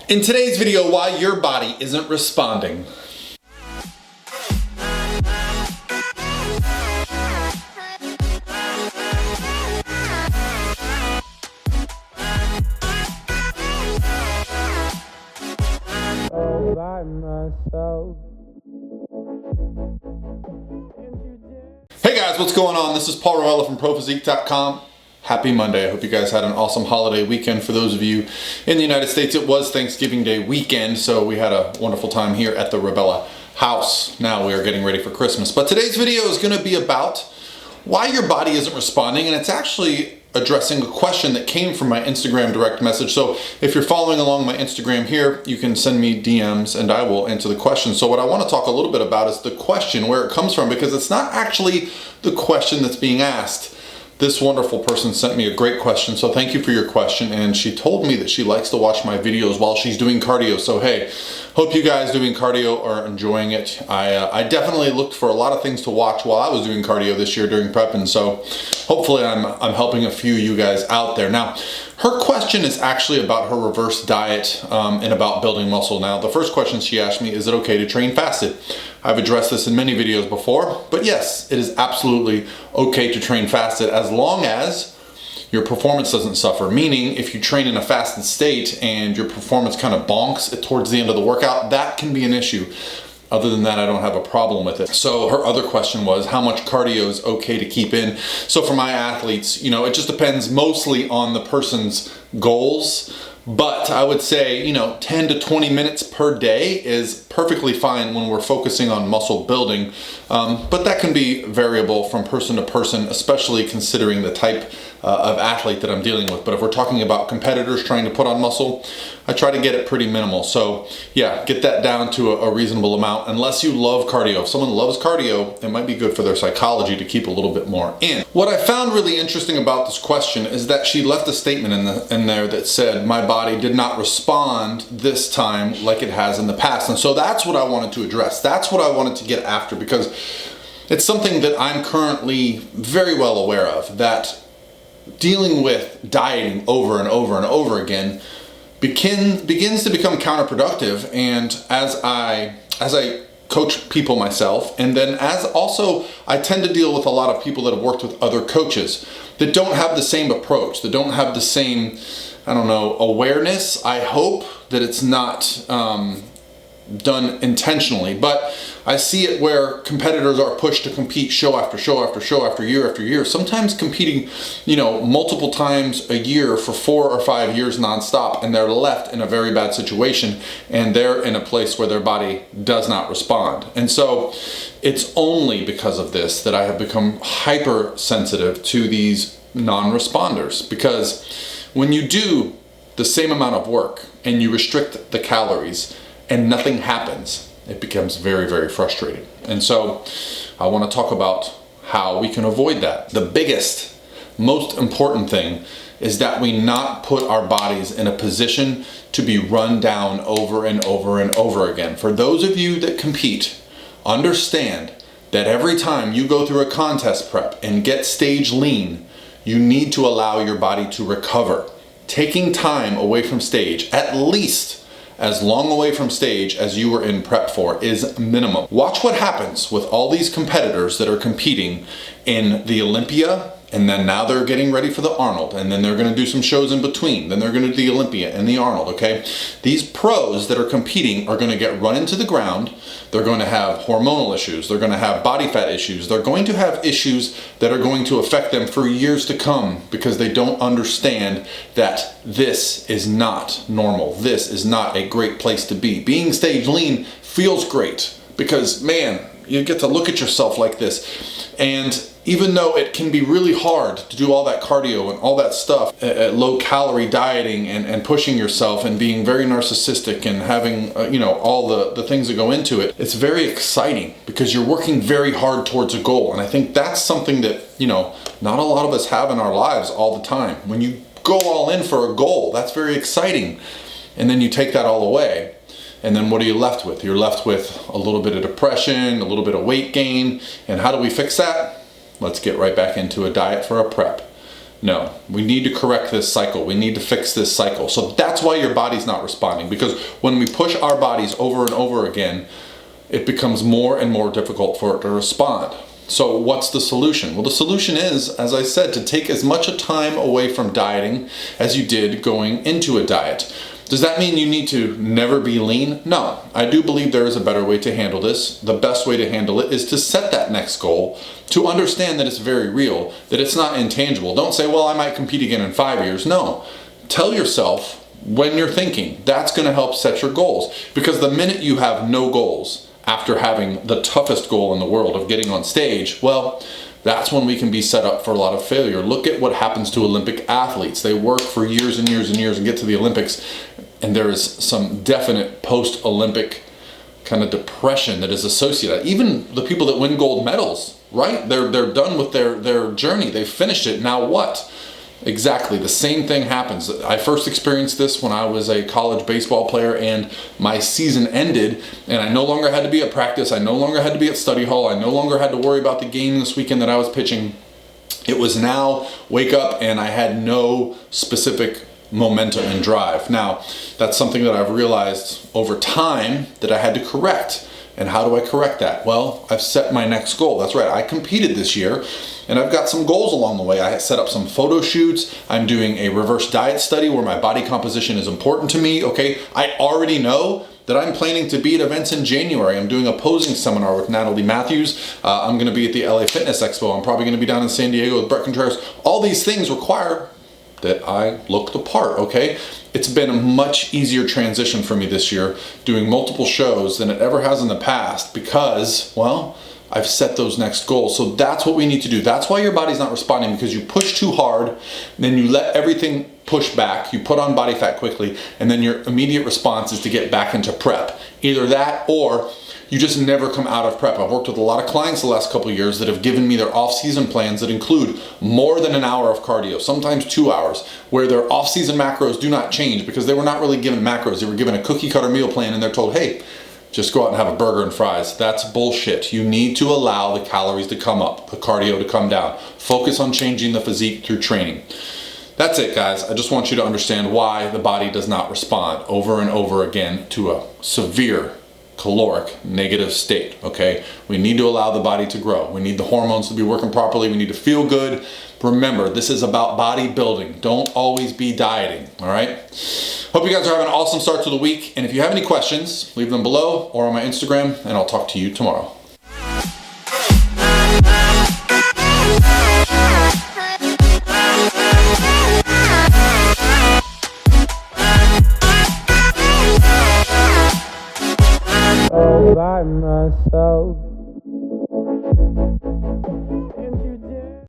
In today's video, why your body isn't responding. Hey guys, what's going on? This is Paul Ravella from ProPhysique.com. Happy Monday. I hope you guys had an awesome holiday weekend. For those of you in the United States, it was Thanksgiving Day weekend, so we had a wonderful time here at the Ravella house. Now we are getting ready for Christmas. But today's video is going to be about why your body isn't responding, and it's actually addressing a question that came from my Instagram direct message. So if you're following along my Instagram here, you can send me DMs and I will answer the question. So what I want to talk a little bit about is the question, where it comes from, because it's not actually the question that's being asked. This wonderful person sent me a great question, so thank you for your question. And she told me that she likes to watch my videos while she's doing cardio. So hey, hope you guys doing cardio are enjoying it. I definitely looked for a lot of things to watch while I was doing cardio this year during prep, and so hopefully I'm helping a few of you guys out there. Now, her question is actually about her reverse diet and about building muscle. Now, the first question she asked me, is it okay to train fasted? I've addressed this in many videos before, but yes, it is absolutely okay to train fasted as long as your performance doesn't suffer. Meaning, if you train in a fasted state and your performance kind of bonks towards the end of the workout, that can be an issue. Other than that, I don't have a problem with it. So her other question was, how much cardio is okay to keep in? So for my athletes, it just depends mostly on the person's goals. But I would say, 10 to 20 minutes per day is perfectly fine when we're focusing on muscle building. But that can be variable from person to person, especially considering the type of athlete that I'm dealing with. But if we're talking about competitors trying to put on muscle, I try to get it pretty minimal. So yeah, get that down to a reasonable amount, unless you love cardio. If someone loves cardio, it might be good for their psychology to keep a little bit more in. What I found really interesting about this question is that she left a statement in there that said, my body did not respond this time like it has in the past. And so that's what I wanted to address. That's what I wanted to get after, because it's something that I'm currently very well aware of, that dealing with dieting over and over and over again begins to become counterproductive. And as I coach people myself, and then as also I tend to deal with a lot of people that have worked with other coaches that don't have the same approach, that don't have the same, awareness. I hope that it's not done intentionally, but I see it where competitors are pushed to compete show after show after show after year, sometimes competing, multiple times a year for 4 or 5 years nonstop, and they're left in a very bad situation, and they're in a place where their body does not respond. And so it's only because of this that I have become hypersensitive to these non-responders, because when you do the same amount of work and you restrict the calories and nothing happens, it becomes very, very frustrating. And so I want to talk about how we can avoid that. The biggest, most important thing is that we not put our bodies in a position to be run down over and over and over again. For those of you that compete, understand that every time you go through a contest prep and get stage lean, you need to allow your body to recover. Taking time away from stage, at least as long away from stage as you were in prep for, is minimum. Watch what happens with all these competitors that are competing in the Olympia, and then now they're getting ready for the Arnold, and then they're going to do some shows in between, then they're going to do the Olympia and the Arnold, okay? These pros that are competing are going to get run into the ground. They're going to have hormonal issues, they're going to have body fat issues, they're going to have issues that are going to affect them for years to come, because they don't understand that this is not normal. This is not a great place to be. Being stage lean feels great because, man, you get to look at yourself like this. And even though it can be really hard to do all that cardio and all that stuff, low calorie dieting and pushing yourself and being very narcissistic and having, all the things that go into it, it's very exciting because you're working very hard towards a goal. And I think that's something that, not a lot of us have in our lives all the time. When you go all in for a goal, that's very exciting. And then you take that all away. And then what are you left with? You're left with a little bit of depression, a little bit of weight gain. And how do we fix that? Let's get right back into a diet for a prep. No, we need to correct this cycle. We need to fix this cycle. So that's why your body's not responding, because when we push our bodies over and over again, it becomes more and more difficult for it to respond. So what's the solution? Well, the solution is, as I said, to take as much time away from dieting as you did going into a diet. Does that mean you need to never be lean? No, I do believe there is a better way to handle this. The best way to handle it is to set that next goal, to understand that it's very real, that it's not intangible. Don't say, well, I might compete again in 5 years. No, tell yourself when you're thinking. That's gonna help set your goals, because the minute you have no goals, after having the toughest goal in the world of getting on stage, well, that's when we can be set up for a lot of failure. Look at what happens to Olympic athletes. They work for years and years and years and get to the Olympics, and there is some definite post-Olympic kind of depression that is associated. Even the people that win gold medals, right? They're done with their journey. They've finished it. Now what? Exactly, the same thing happens. I first experienced this when I was a college baseball player and my season ended, and I no longer had to be at practice, I no longer had to be at study hall, I no longer had to worry about the game this weekend that I was pitching. It was now wake up and I had no specific momentum and drive. Now, that's something that I've realized over time that I had to correct. And how do I correct that? Well, I've set my next goal. That's right, I competed this year, and I've got some goals along the way. I set up some photo shoots. I'm doing a reverse diet study where my body composition is important to me, okay? I already know that I'm planning to be at events in January. I'm doing a posing seminar with Natalie Matthews. I'm gonna be at the LA Fitness Expo. I'm probably gonna be down in San Diego with Brett Contreras. All these things require that I look the part, okay? It's been a much easier transition for me this year doing multiple shows than it ever has in the past because, well, I've set those next goals. So that's what we need to do. That's why your body's not responding, because you push too hard, then you let everything push back, you put on body fat quickly, and then your immediate response is to get back into prep. Either that or you just never come out of prep. I've worked with a lot of clients the last couple of years that have given me their off-season plans that include more than an hour of cardio, sometimes 2 hours, where their off-season macros do not change because they were not really given macros. They were given a cookie cutter meal plan and they're told, hey, just go out and have a burger and fries. That's bullshit. You need to allow the calories to come up, the cardio to come down. Focus on changing the physique through training. That's it, guys. I just want you to understand why the body does not respond over and over again to a severe caloric negative state, okay? We need to allow the body to grow. We need the hormones to be working properly. We need to feel good. Remember, this is about bodybuilding. Don't always be dieting, all right? Hope you guys are having an awesome start to the week. And if you have any questions, leave them below or on my Instagram, and I'll talk to you tomorrow. By myself.